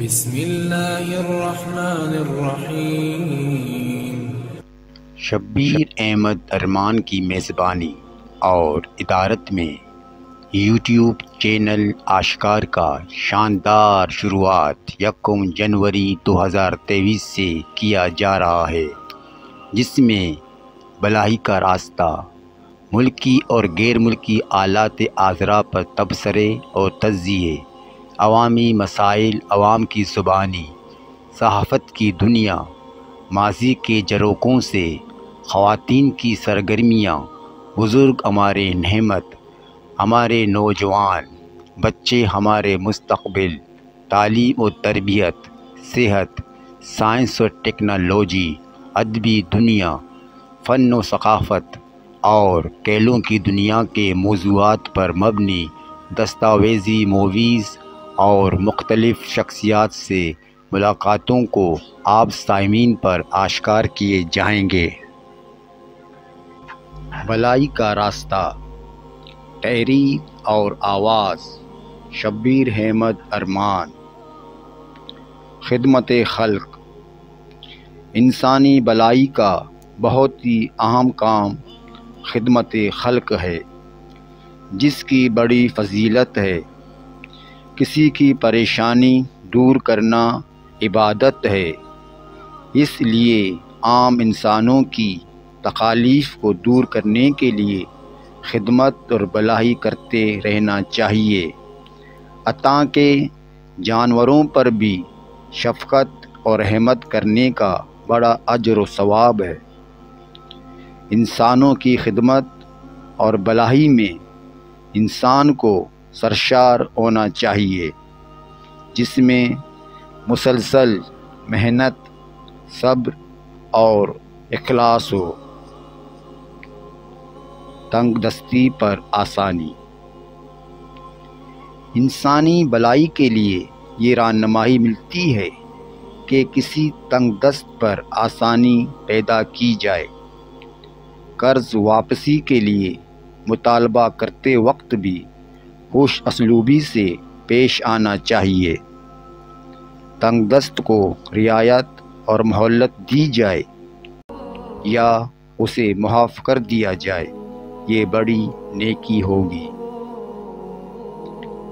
بسم اللہ الرحمن الرحیم۔ شبیر احمد ارمان کی میزبانی اور ادارت میں یوٹیوب چینل آشکار کا شاندار شروعات 1 جنوری 2023 سے کیا جا رہا ہے، جس میں بلائی کا راستہ، ملکی اور غیر ملکی آلات آزرا پر تبصرے اور تجزیے، عوامی مسائل عوام کی زبانی، صحافت کی دنیا، ماضی کے جروکوں سے، خواتین کی سرگرمیاں، بزرگ ہمارے نعمت، ہمارے نوجوان، بچے ہمارے مستقبل، تعلیم و تربیت، صحت، سائنس و ٹیکنالوجی، ادبی دنیا، فن و ثقافت اور کھیلوں کی دنیا کے موضوعات پر مبنی دستاویزی موویز اور مختلف شخصیات سے ملاقاتوں کو آپ سامعین پر آشکار کیے جائیں گے۔ بلائی کا راستہ، تحریر اور آواز شبیر احمد ارمان۔ خدمت خلق، انسانی بلائی کا بہت ہی اہم کام خدمت خلق ہے، جس کی بڑی فضیلت ہے۔ کسی کی پریشانی دور کرنا عبادت ہے، اس لیے عام انسانوں کی تکالیف کو دور کرنے کے لیے خدمت اور بلائی کرتے رہنا چاہیے، حتیٰ کہ جانوروں پر بھی شفقت اور رحمت کرنے کا بڑا اجر و ثواب ہے۔ انسانوں کی خدمت اور بلائی میں انسان کو سرشار ہونا چاہیے، جس میں مسلسل محنت، صبر اور اخلاص ہو۔ تنگ دستی پر آسانی، انسانی بلائی کے لیے یہ رہنمائی ملتی ہے کہ کسی تنگ دست پر آسانی پیدا کی جائے۔ قرض واپسی کے لیے مطالبہ کرتے وقت بھی خوش اسلوبی سے پیش آنا چاہیے۔ تنگ دست کو رعایت اور مہلت دی جائے یا اسے معاف کر دیا جائے، یہ بڑی نیکی ہوگی۔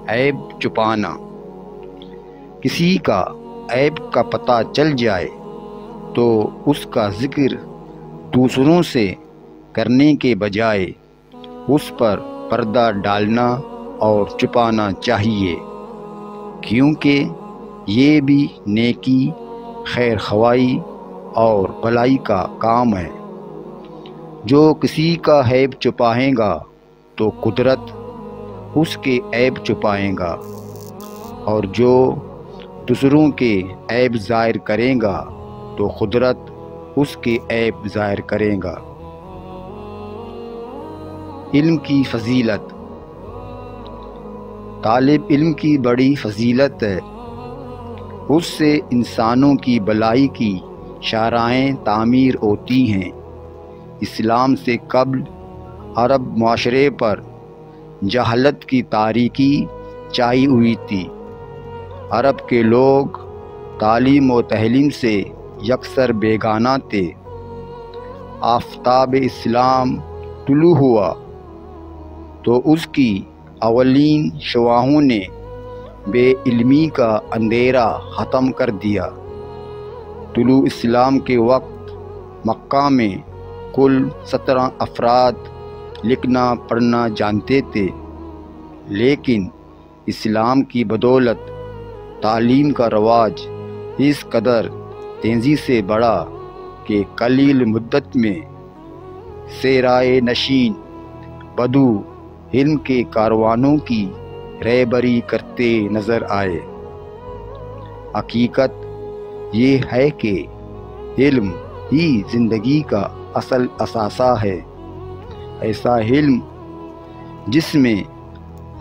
عیب چھپانا، کسی کا عیب کا پتہ چل جائے تو اس کا ذکر دوسروں سے کرنے کے بجائے اس پر پردہ ڈالنا اور چھپانا چاہیے، کیونکہ یہ بھی نیکی، خیر خواہی اور بھلائی کا کام ہے۔ جو کسی کا عیب چھپائے گا تو قدرت اس کے عیب چھپائے گا، اور جو دوسروں کے عیب ظاہر کرے گا تو قدرت اس کے عیب ظاہر کرے گا۔ علم کی فضیلت، طالب علم کی بڑی فضیلت ہے، اس سے انسانوں کی بلائی کی شاہراہیں تعمیر ہوتی ہیں۔ اسلام سے قبل عرب معاشرے پر جہالت کی تاریکی چھائی ہوئی تھی۔ عرب کے لوگ تعلیم و تحلیم سے یکسر بیگانہ تھے۔ آفتاب اسلام طلوع ہوا تو اس کی اولین شعاعوں نے بے علمی کا اندھیرا ختم کر دیا۔ طلوع اسلام کے وقت مکہ میں کل 17 افراد لکھنا پڑھنا جانتے تھے، لیکن اسلام کی بدولت تعلیم کا رواج اس قدر تیزی سے بڑھا کہ قلیل مدت میں صحرائے نشین بدو علم کے کاروانوں کی رہبری کرتے نظر آئے۔ حقیقت یہ ہے کہ علم ہی زندگی کا اصل اثاثہ ہے۔ ایسا علم جس میں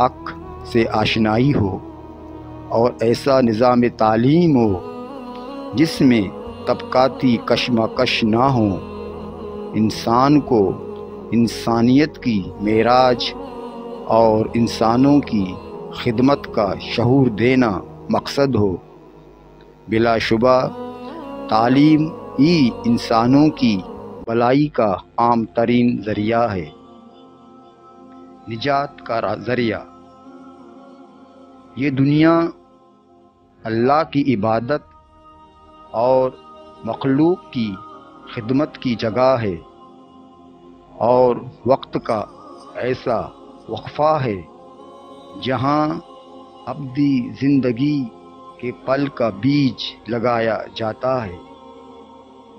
حق سے آشنائی ہو، اور ایسا نظام تعلیم ہو جس میں طبقاتی کشمکش نہ ہو، انسان کو انسانیت کی معراج اور انسانوں کی خدمت کا شعور دینا مقصد ہو۔ بلا شبہ تعلیم ہی انسانوں کی بھلائی کا عام ترین ذریعہ ہے، نجات کا ذریعہ۔ یہ دنیا اللہ کی عبادت اور مخلوق کی خدمت کی جگہ ہے، اور وقت کا ایسا وقفہ ہے جہاں ابدی زندگی کے پل کا بیج لگایا جاتا ہے۔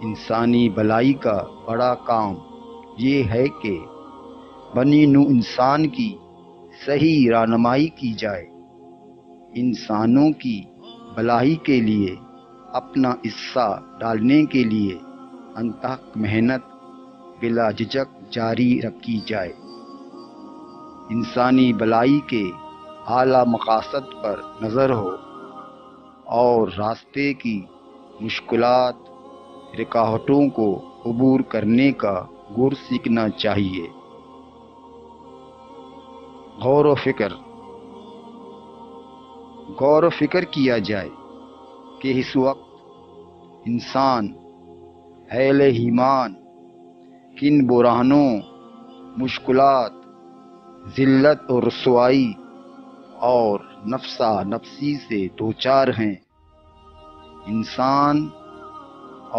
انسانی بھلائی کا بڑا کام یہ ہے کہ بنی نوع انسان کی صحیح رہنمائی کی جائے، انسانوں کی بھلائی کے لیے اپنا حصہ ڈالنے کے لیے انتھک محنت بلا جھجک جاری رکھی جائے، انسانی بھلائی کے اعلیٰ مقاصد پر نظر ہو اور راستے کی مشکلات رکاوٹوں کو عبور کرنے کا گر سیکھنا چاہیے۔ غور و فکر کیا جائے کہ اس وقت انسان اہل ایمان کن بحرانوں، مشکلات، ذلت اور رسوائی اور نفسا نفسی سے دوچار ہیں۔ انسان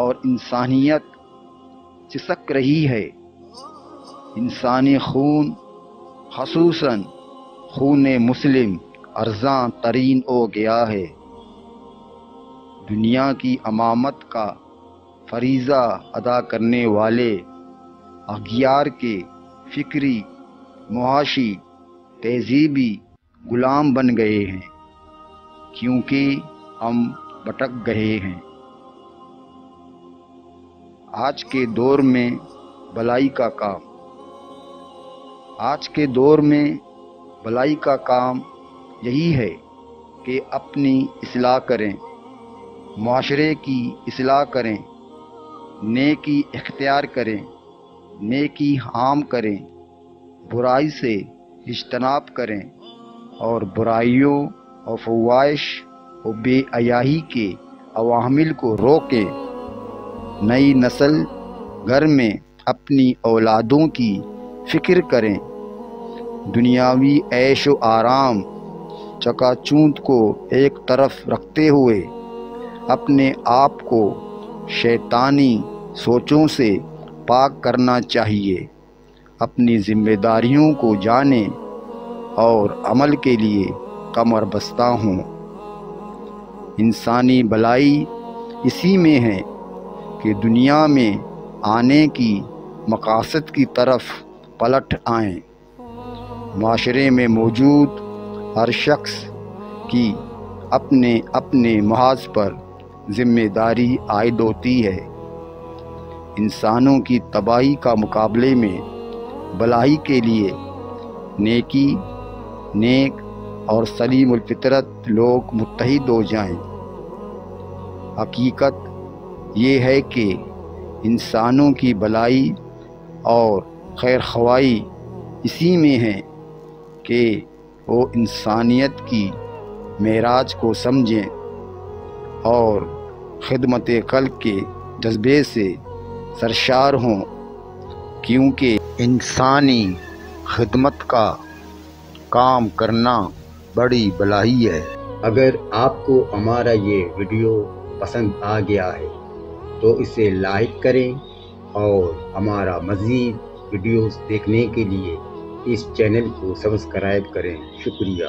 اور انسانیت سسک رہی ہے، انسانی خون خصوصاً خون مسلم ارزاں ترین ہو گیا ہے۔ دنیا کی امامت کا فریضہ ادا کرنے والے اغیار کے فکری، معاشی، تہذیبی غلام بن گئے ہیں، کیونکہ ہم بھٹک گئے ہیں۔ آج کے دور میں بھلائی کا کام بھلائی کا کام یہی ہے کہ اپنی اصلاح کریں، معاشرے کی اصلاح کریں، نیکی اختیار کریں، نیکی عام کریں، برائی سے اجتناب کریں اور برائیوں اور فواہش و بے حیائی کے عوامل کو روکیں۔ نئی نسل گھر میں اپنی اولادوں کی فکر کریں، دنیاوی عیش و آرام چکا چوند کو ایک طرف رکھتے ہوئے اپنے آپ کو شیطانی سوچوں سے پاک کرنا چاہیے، اپنی ذمہ داریوں کو جانیں اور عمل کے لیے کمر بستہ ہوں۔ انسانی بھلائی اسی میں ہے کہ دنیا میں آنے کی مقاصد کی طرف پلٹ آئیں۔ معاشرے میں موجود ہر شخص کی اپنے اپنے محاذ پر ذمہ داری عائد ہوتی ہے۔ انسانوں کی تباہی کا مقابلے میں بھلائی کے لیے نیک اور سلیم الفطرت لوگ متحد ہو جائیں۔ حقیقت یہ ہے کہ انسانوں کی بھلائی اور خیر خواہی اسی میں ہے کہ وہ انسانیت کی معراج کو سمجھیں اور خدمت خلق کے جذبے سے سرشار ہوں، کیونکہ انسانی خدمت کا کام کرنا بڑی بھلائی ہے۔ اگر آپ کو ہمارا یہ ویڈیو پسند آ گیا ہے تو اسے لائک کریں اور ہمارا مزید ویڈیوز دیکھنے کے لیے اس چینل کو سبسکرائب کریں۔ شکریہ۔